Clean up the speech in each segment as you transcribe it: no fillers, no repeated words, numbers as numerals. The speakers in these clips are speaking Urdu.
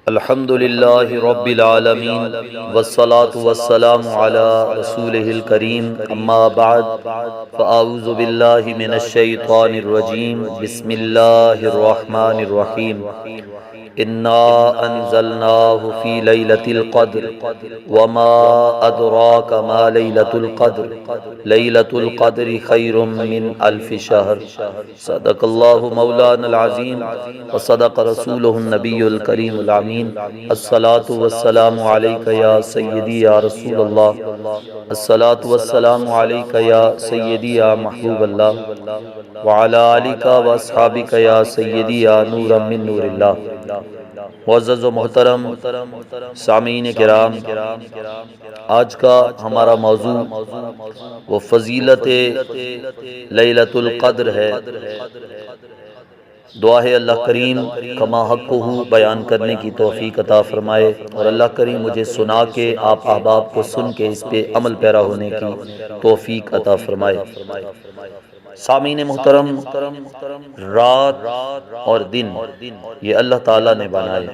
الحمد للہ رب العالمین والصلاة والسلام علی رسولہ الکریم اما بعد فاعوذ باللہ من الشیطان الرجیم بسم اللہ الرحمن الرحیم انا انزلناه فی لیلۃ القدر وما ادراک ما لیلۃ القدر لیلۃ القدر خیر من الف شہر صدق اللہ مولانا العظیم وصدق رسولہ النبی الکریم الامین الصلاة والسلام علیک یا سیدی یا رسول اللہ الصلاة والسلام علیک یا سیدی یا محبوب اللہ وعلی آلک واصحابک یا سیدی یا نورا من نور اللہ۔ معزز و محترم سامعین کرام، آج کا ہمارا موضوع وہ فضیلت لیلۃ القدر ہے۔ دعا ہے اللہ کریم کما حقہ بیان کرنے کی توفیق عطا فرمائے، اور اللہ کریم مجھے سنا کے آپ احباب کو سن کے اس پہ عمل پیرا ہونے کی توفیق عطا فرمائے۔ سامعین محترم، رات اور دن یہ اللہ تعالیٰ نے بنائے،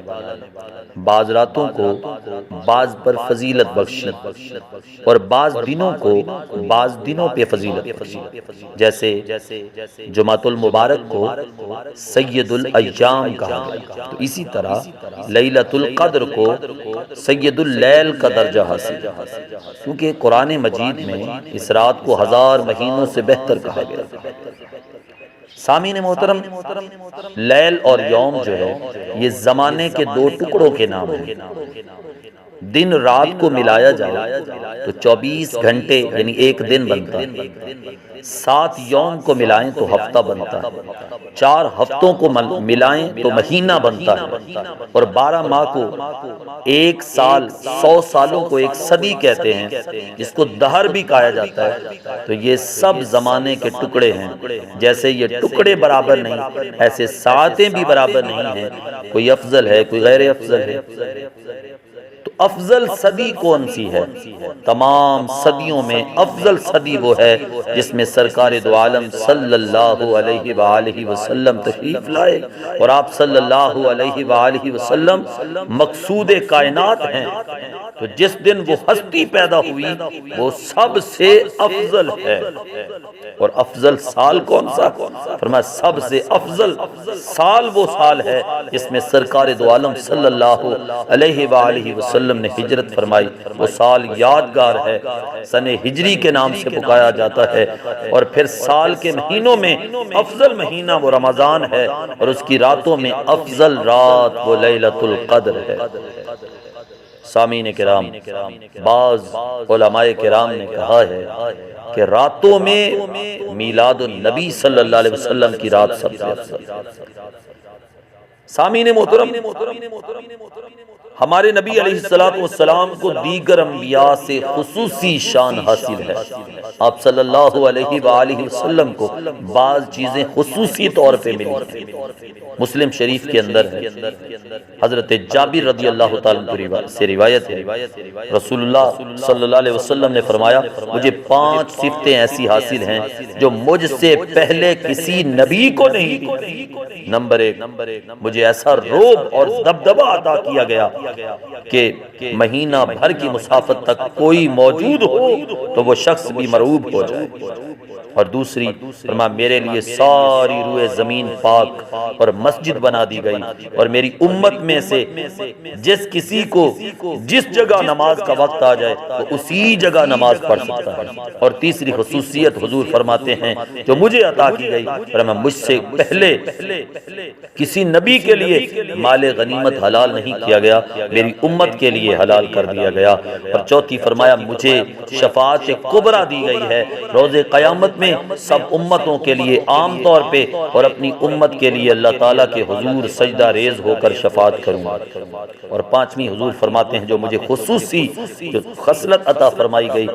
بعض راتوں کو بعض پر فضیلت بخشی اور بعض دنوں کو بعض دنوں پہ فضیلت بخشی۔ جیسے جمعۃ المبارک کو سید الایام کہا گیا، تو اسی طرح لیلۃ القدر کو سید اللیل کا درجہ حاصل، کیونکہ قرآن مجید میں اس رات کو 1000 مہینوں سے بہتر کہا گیا۔ سامعین محترم، لیل اور یوم جو ہے یہ زمانے کے دو ٹکڑوں کے نام ہیں۔ دن رات کو ملایا جائے تو 24 گھنٹے یعنی ایک دن بنتا ہے، 7 یوم کو ملائیں تو ہفتہ بنتا ہے، 4 ہفتوں کو ملائیں تو مہینہ بنتا ہے، اور 12 ماہ کو ایک سال، 100 سالوں کو ایک صدی کہتے ہیں، جس کو دہر بھی کہا جاتا ہے۔ تو یہ سب زمانے کے ٹکڑے ہیں۔ جیسے یہ ٹکڑے برابر نہیں، ایسے ساعتیں بھی برابر نہیں ہیں، کوئی افضل ہے کوئی غیر افضل ہے۔ تو افضل صدی کون سی ہے؟ تمام صدیوں میں افضل صدی وہ ہے جس میں سرکار دو عالم صلی اللہ علیہ وآلہ وسلم تشریف لائے، اور آپ صلی اللہ علیہ وآلہ وسلم مقصود کائنات ہیں۔ تو جس دن وہ ہستی پیدا ہوئی وہ سب سے افضل ہے۔ اور افضل سال کون سا؟ فرمایا سب سے افضل سال وہ سال ہے جس میں سرکار دو عالم صلی اللہ علیہ وآلہ وسلم نے ہجرت فرمائی۔ وہ سال یادگار ہے، سن ہجری کے نام سے پکایا جاتا ہے۔ اور پھر سال کے مہینوں میں افضل مہینہ وہ رمضان ہے، اور اس کی راتوں میں افضل رات وہ لیلۃ القدر ہے۔ سامعین کرام، بعض علماء کرام نے کہا ہے کہ راتوں میں میلاد النبی صلی اللہ علیہ وسلم کی رات سب سے افضل۔ سامعین محترم، ہمارے نبی علیہ السلام کو دیگر انبیاء سے خصوصی شان حاصل ہے۔ آپ صلی اللہ علیہ وآلہ وسلم کو بعض چیزیں خصوصی طور پہ ملی ہیں۔ مسلم شریف کے اندر ہے، حضرت جابر رضی اللہ تعالیٰ سے روایت ہے، رسول اللہ صلی اللہ علیہ وسلم نے فرمایا مجھے 5 صفتیں ایسی حاصل ہیں جو مجھ سے پہلے کسی نبی کو نہیں۔ نمبر 1، مجھے ایسا روب اور دبدبہ عطا کیا گیا کہ مہینہ بھر کی مسافت تک کوئی موجود ہو تو وہ شخص بھی مرعوب ہو جائے۔ اور دوسری، فرمایا میرے لیے ساری روئے زمین پاک اور مسجد بنا دی گئی، اور میری امت میں سے جس کسی کو جس جگہ نماز کا وقت آ جائے وہ اسی جگہ نماز پڑھ سکتا ہے۔ اور تیسری خصوصیت حضور فرماتے ہیں جو مجھے عطا کی گئی، فرمایا مجھ سے پہلے کسی نبی کے لیے مال غنیمت حلال نہیں کیا گیا، میری امت کے لیے حلال کر دیا گیا۔ اور چوتھی فرمایا مجھے شفاعت کبریٰ دی گئی ہے، روز قیامت میں سب امتوں کے لیے عام طور پہ اور اپنی امت کے لیے اللہ تعالیٰ کے حضور سجدہ ریز ہو کر شفاعت کروں گا۔ اور 5ویں حضور فرماتے ہیں جو مجھے خصوصی جو خصلت عطا فرمائی گئی،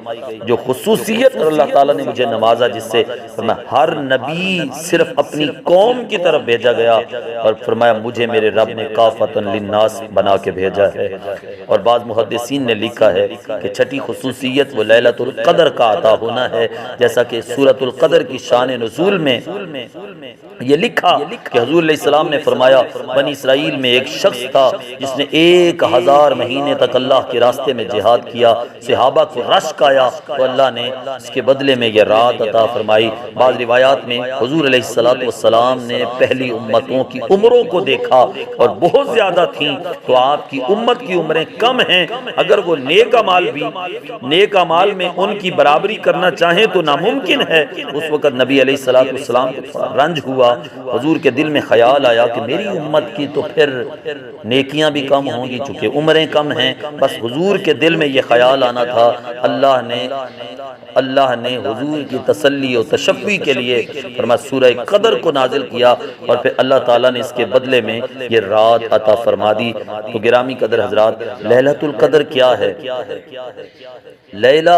جو خصوصیت اللہ تعالیٰ نے مجھے نوازا، جس سے فرمایا ہر نبی صرف اپنی قوم کی طرف بھیجا گیا، اور فرمایا مجھے میرے رب نے کافۃ للناس بنا کے بھیجا ہے۔ اور بعض محدثین نے لکھا ہے کہ چھٹی خصوصیت وہ لیلۃ القدر کا عطا ہونا ہے، جیسا کہ سورۃ لیلۃ القدر کی شان نزول میں یہ لکھا کہ حضور علیہ السلام نے فرمایا بنی اسرائیل میں ایک شخص تھا جس نے 1000 مہینے تک اللہ کے راستے میں جہاد کیا، صحابہ کو رشک آیا تو اللہ نے اس کے بدلے میں یہ رات عطا فرمائی۔ بعض روایات میں حضور علیہ السلام نے پہلی امتوں کی عمروں کو دیکھا اور بہت زیادہ تھیں، تو آپ کی امت کی عمریں کم ہیں، اگر وہ نیک اعمال میں ان کی برابری کرنا چاہیں تو ناممکن ہے۔ اس وقت نبی علیہ السلام کو تھوڑا رنج ہوا، حضور کے دل میں خیال آیا کہ میری امت کی تو پھر نیکیاں بھی کم ہوں گی چونکہ عمریں کم ہیں۔ بس حضور کے دل میں یہ خیال آنا تھا، اللہ نے حضور کی تسلی و تشفی کے لیے فرمایا سورہ قدر کو نازل کیا، اور پھر اللہ تعالیٰ نے اس کے بدلے میں یہ رات عطا فرما دی۔ تو گرامی قدر حضرات، لیلۃ القدر کیا ہے؟ لیلہ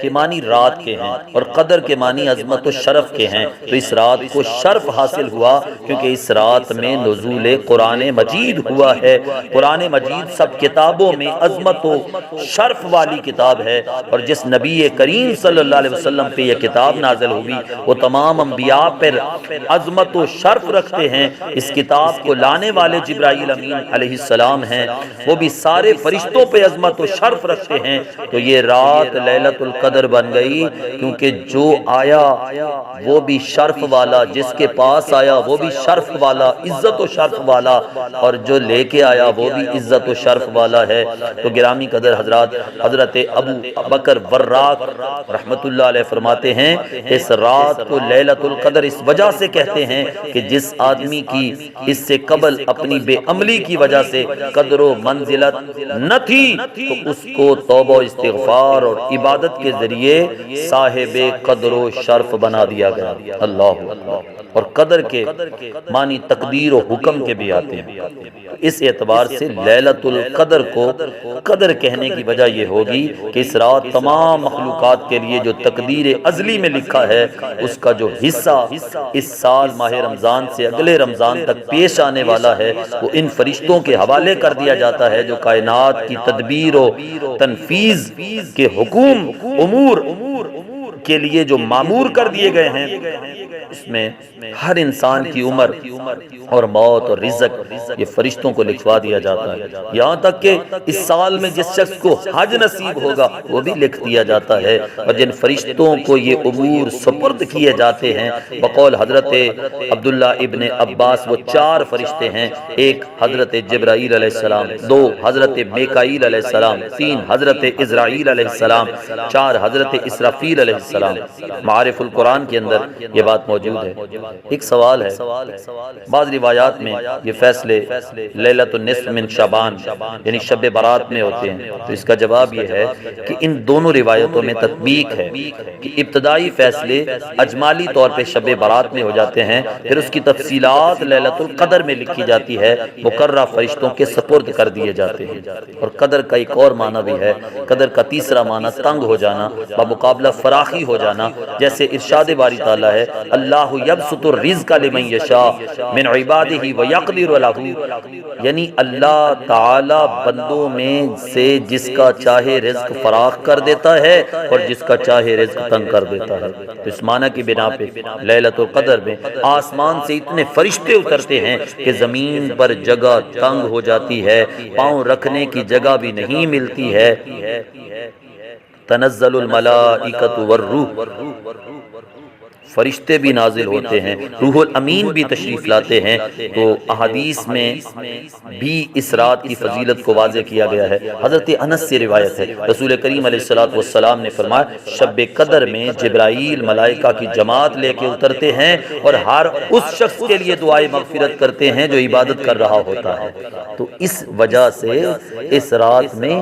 کے معنی رات کے ہیں اور قدر کے معنی عظمت و شرف کے ہیں، تو اس رات کو شرف حاصل ہوا کیونکہ اس رات میں نزول قرآن مجید ہوا ہے۔ قرآن مجید سب کتابوں میں عظمت و شرف والی کتاب ہے، اور جس نبی کریم صلی اللہ علیہ وسلم پہ یہ کتاب نازل ہوئی وہ تمام انبیاء پر عظمت و شرف رکھتے ہیں۔ اس کتاب کو لانے والے جبرائیل امین علیہ السلام ہیں، وہ بھی سارے فرشتوں پہ عظمت و شرف رکھتے ہیں۔ تو یہ رات لیلۃ القدر بن گئی کیونکہ جو آیا وہ بھی شرف والا، جس کے پاس آیا وہ بھی شرف والا، عزت و شرف والا، اور جو لے کے آیا وہ بھی عزت و شرف والا ہے۔ تو گرامی قدر حضرات، حضرت ابو بکر وراق رحمت اللہ علیہ فرماتے ہیں اس رات کو لیلۃ القدر اس وجہ سے کہتے ہیں کہ جس آدمی کی اس سے قبل اپنی بے عملی کی وجہ سے قدر و منزلت نہ تھی تو اس کو توبہ و استغفار اور عبادت کے ذریعے صاحب قدر و شرف بنا دیا گیا۔ اللہ اکبر۔ اور قدر کے معنی تقدیر و حکم کے بھی آتے ہیں، اس اعتبار سے لیلۃ القدر کو قدر کہنے کی وجہ یہ ہوگی کہ اس رات تمام مخلوقات کے لیے جو تقدیر ازلی میں لکھا ہے اس کا جو حصہ اس سال ماہ رمضان سے اگلے رمضان تک پیش آنے والا ہے وہ ان فرشتوں کے حوالے کر دیا جاتا ہے جو کائنات کی تدبیر و تنفیذ کے حکم امور کے لیے جو معمور کر دیے گئے ہیں۔ اس میں ہر انسان کی عمر اور موت اور رزق یہ فرشتوں کو لکھوا دیا جاتا ہے، یہاں تک کہ اس سال میں جس شخص کو حج نصیب ہوگا وہ بھی لکھ دیا جاتا ہے۔ اور جن فرشتوں کو یہ امور سپرد کیے جاتے ہیں بقول حضرت عبداللہ ابن عباس وہ 4 فرشتے ہیں، 1 حضرت جبرائیل علیہ السلام، 2 حضرت میکائیل علیہ السلام، 3 حضرت اسرائیل علیہ السلام، 4 حضرت اسرافیل علیہ السلام۔ معارف القرآن کے اندر یہ بات موجود ہے۔ ایک سوال ہے، بعض روایات میں یہ فیصلے لیلۃ النصف من شعبان یعنی شب برات میں ہوتے ہیں، تو اس کا جواب یہ ہے کہ ان دونوں روایتوں میں تطبیق ہے کہ ابتدائی فیصلے اجمالی طور پہ شب برات میں ہو جاتے ہیں، پھر اس کی تفصیلات لیلۃ القدر میں لکھی جاتی ہے، مقررہ فرشتوں کے سپرد کر دیے جاتے ہیں۔ اور قدر کا ایک اور معنی بھی ہے، قدر کا تیسرا معنی تنگ ہو جانا، بمقابلہ فراخی ہو جانا، جیسے ارشاد باری تعالیٰ ہے اللہ یبسط الرزق لمن یشاء من عبادہ ویقدر لہ، یعنی اللہ تعالی بندوں میں سے جس کا چاہے رزق فراخ کر دیتا ہے اور جس کا چاہے رزق تنگ کر دیتا ہے۔ تو اس معنی کی بنا پہ لیلۃ القدر میں آسمان سے اتنے فرشتے اترتے ہیں کہ زمین پر جگہ تنگ ہو جاتی ہے، پاؤں رکھنے کی جگہ بھی نہیں ملتی ہے۔ تنزل الملائکۃ والروح، فرشتے بھی نازل ہوتے ہیں، روح الامین بھی تشریف لاتے ہیں۔ تو احادیث میں بھی اس رات کی فضیلت کو واضح کیا گیا ہے۔ حضرت انس سے روایت ہے رسول کریم علیہ السلام نے فرمایا شب قدر میں جبرائیل ملائکہ کی جماعت لے کے اترتے ہیں اور ہر اس شخص کے لیے دعائے مغفرت کرتے ہیں جو عبادت کر رہا ہوتا ہے۔ تو اس وجہ سے اس رات میں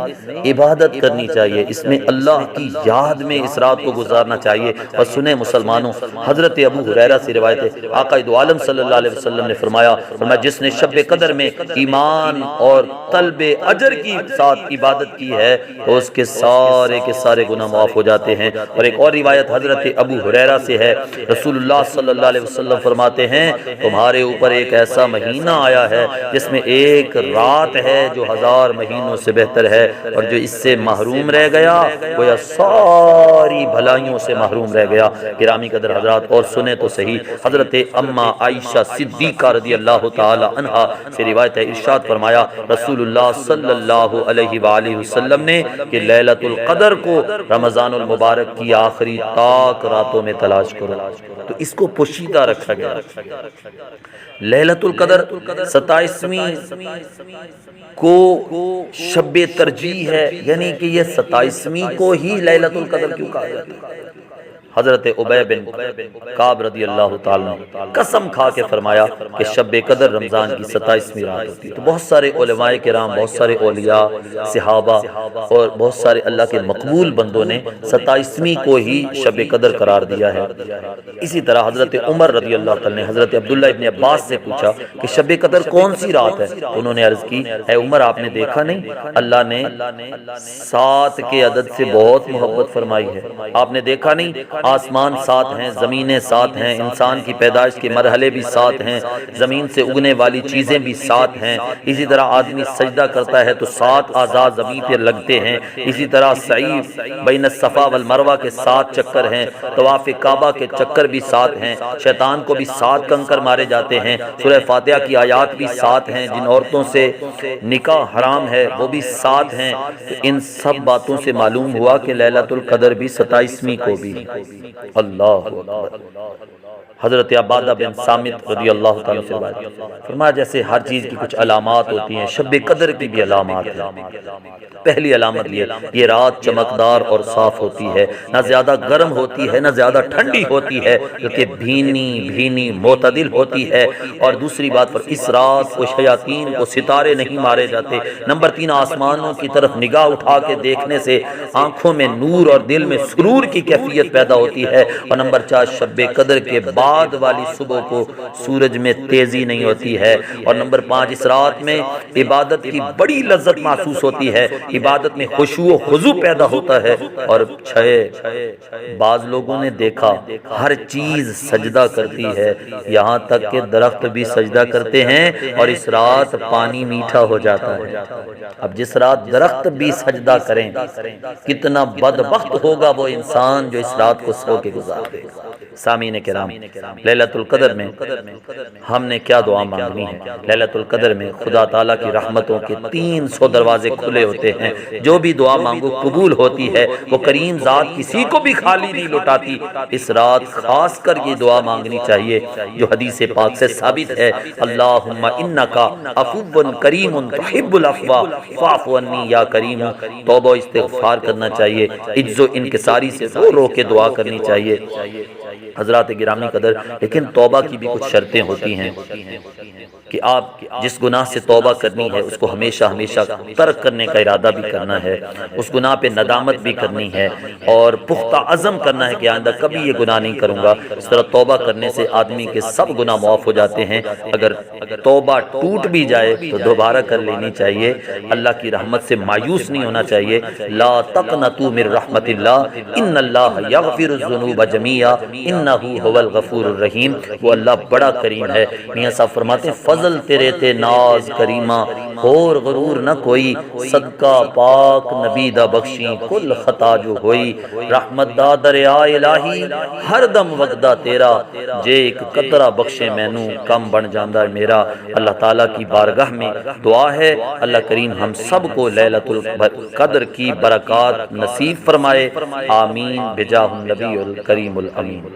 عبادت کرنی چاہیے، اس میں اللہ کی یاد میں اس رات کو گزارنا چاہیے۔ اور سنیں مسلمانوں، حضرت ابو ہریرہ سے روایت ہے، آقا دو عالم صلی اللہ علیہ وسلم نے فرمایا جس نے شب قدر میں ایمان اور طلب اجر کی ساتھ عبادت کی ہے تو اس کے سارے گناہ معاف ہو جاتے ہیں۔ اور ایک اور روایت حضرت ابو ہریرہ سے ہے، رسول اللہ صلی اللہ علیہ وسلم فرماتے ہیں تمہارے اوپر ایک ایسا مہینہ آیا ہے جس میں ایک رات ہے جو 1000 مہینوں سے بہتر ہے، اور جو اس سے محروم رہ گیا وہ یا ساری بھلائیوں سے محروم رہ گیا۔ گرامی قدر حضرات، اور سنیں تو صحیح، حضرت اما عائشہ صدیقہ رضی اللہ تعالی عنہا سے روایت ہے، ارشاد فرمایا رسول اللہ صلی اللہ علیہ وآلہ وسلم نے کہ لیلۃ القدر کو رمضان المبارک کی آخری طاق راتوں میں تلاش کرو، تو اس کو پوشیدہ رکھا گیا۔ لیلۃ القدر 27ویں کو شب ترجیح ہے، یعنی کہ یہ 27ویں کو ہی لیلۃ القدر کیوں کہا جاتا ہے؟ حضرت عبی بن کعب رضی اللہ تعالیٰ نے قسم کھا کے فرمایا کہ شب قدر رمضان کی 27ویں رات ہوتی ہے۔ تو بہت سارے علماء کرام، بہت سارے اولیاء، صحابہ اور بہت سارے اللہ کے مقبول بندوں نے 27ویں کو ہی شب قدر قرار دیا ہے۔ اسی طرح حضرت عمر رضی اللہ تعالیٰ نے حضرت عبداللہ ابن عباس سے پوچھا کہ شب قدر کون سی رات ہے؟ انہوں نے عرض کی اے عمر آپ نے دیکھا نہیں، اللہ نے 7 کے عدد سے بہت محبت فرمائی ہے، آپ نے دیکھا نہیں آسمان 7 ہیں، زمینیں 7 ہیں، انسان کی پیدائش کے مرحلے بھی 7 ہیں، زمین سے اگنے والی چیزیں بھی 7 ہیں، اسی طرح آدمی سجدہ کرتا ہے تو 7 اعضاء زمین پر لگتے ہیں، اسی طرح سعی بین الصفا والمروہ کے 7 چکر ہیں، طواف کعبہ کے چکر بھی 7 ہیں، شیطان کو بھی 7 کنکر مارے جاتے ہیں، سورہ فاتحہ کی آیات بھی 7 ہیں، جن عورتوں سے نکاح حرام ہے وہ بھی 7 ہیں۔ تو ان سب باتوں سے معلوم ہوا کہ لیلۃ القدر بھی 27ویں کو بھی۔ اللہ اکبر۔ حضرت عبادہ بن صامت رضی اللہ تعالیٰ سے روایت فرمایا جیسے ہر چیز کی کچھ علامات ہوتی ہیں، شب قدر کی بھی علامات ہیں۔ پہلی علامت یہ رات چمکدار اور صاف ہوتی ہے، نہ زیادہ گرم ہوتی ہے نہ زیادہ ٹھنڈی ہوتی ہے، بلکہ بھینی معتدل ہوتی ہے۔ اور دوسری بات پر اس رات کو شیاطین کو ستارے نہیں مارے جاتے۔ نمبر 3 آسمانوں کی طرف نگاہ اٹھا کے دیکھنے سے آنکھوں میں نور اور دل میں سرور کی کیفیت پیدا ہوتی ہے۔ اور نمبر 4 شب قدر کے بعد والی صبح کو سورج میں تیزی نہیں ہوتی ہے۔ اور نمبر 5 اس رات میں عبادت کی بڑی لذت محسوس ہوتی ہے، عبادت میں خشوع و خضوع پیدا ہوتا ہے۔ اور 6 بعض لوگوں نے دیکھا ہر چیز سجدہ کرتی ہے، یہاں تک کہ درخت بھی سجدہ کرتے ہیں، اور اس رات پانی میٹھا ہو جاتا ہے۔ اب جس رات درخت بھی سجدہ کریں، کتنا بدبخت ہوگا وہ انسان جو اس رات کو سو کے گزار دے۔ سامعین کرام، لیلۃ القدر میں ہم نے کیا دعا مانگنی ہے؟ لیلۃ القدر میں خدا تعالیٰ کی رحمتوں کے 300 دروازے کھلے ہوتے ہیں، جو بھی دعا مانگو قبول ہوتی ہے۔ وہ کریم ذات کسی کو بھی خالی نہیں لوٹاتی۔ اس رات خاص کر یہ دعا مانگنی چاہیے جو حدیث پاک سے ثابت ہے، اللہم انکا عفو کریم تحب العفو فاعف عنی یا کریم۔ توبہ استغفار کرنا چاہیے، عجز و انکساری سے رو رو کے دعا کرنی چاہیے۔ حضرات گرامی قدر، لیکن توبہ کی بھی کچھ شرطیں ہوتی ہیں کہ آپ جس گناہ سے توبہ کرنی ہے اس کو ہمیشہ ترک کرنے کا ارادہ بھی کرنا ہے، اس گناہ پہ ندامت بھی کرنی ہے، اور پختہ عزم کرنا ہے کہ آئندہ کبھی یہ گناہ نہیں کروں گا۔ اس طرح توبہ کرنے سے آدمی کے سب گناہ معاف ہو جاتے ہیں۔ اگر توبہ ٹوٹ بھی جائے تو دوبارہ کر لینی چاہیے، اللہ کی رحمت سے مایوس نہیں ہونا چاہیے۔ لا تقنطوا من رحمت اللہ ان اللہ یغفر الذنوب جميعا انہ هو الغفور الرحیم۔ وہ اللہ بڑا کریم ہے۔ میاں صاحب فرماتے ہیں فضل تیرے تے ناز کریمہ، اور غرور نہ کوئی، صدقہ پاک نبی دا بخشی کل خطا جو ہوئی، رحمت دا دریا الہی ہر دم وقدہ تیرا، جے ایک قطرہ بخشے مینوں کم بن جاندہ میرا۔ اللہ تعالیٰ کی بارگاہ میں دعا ہے اللہ کریم ہم سب کو لیلۃ القدر کی برکات نصیب فرمائے، آمین بجاہ النبی الکریم الامین۔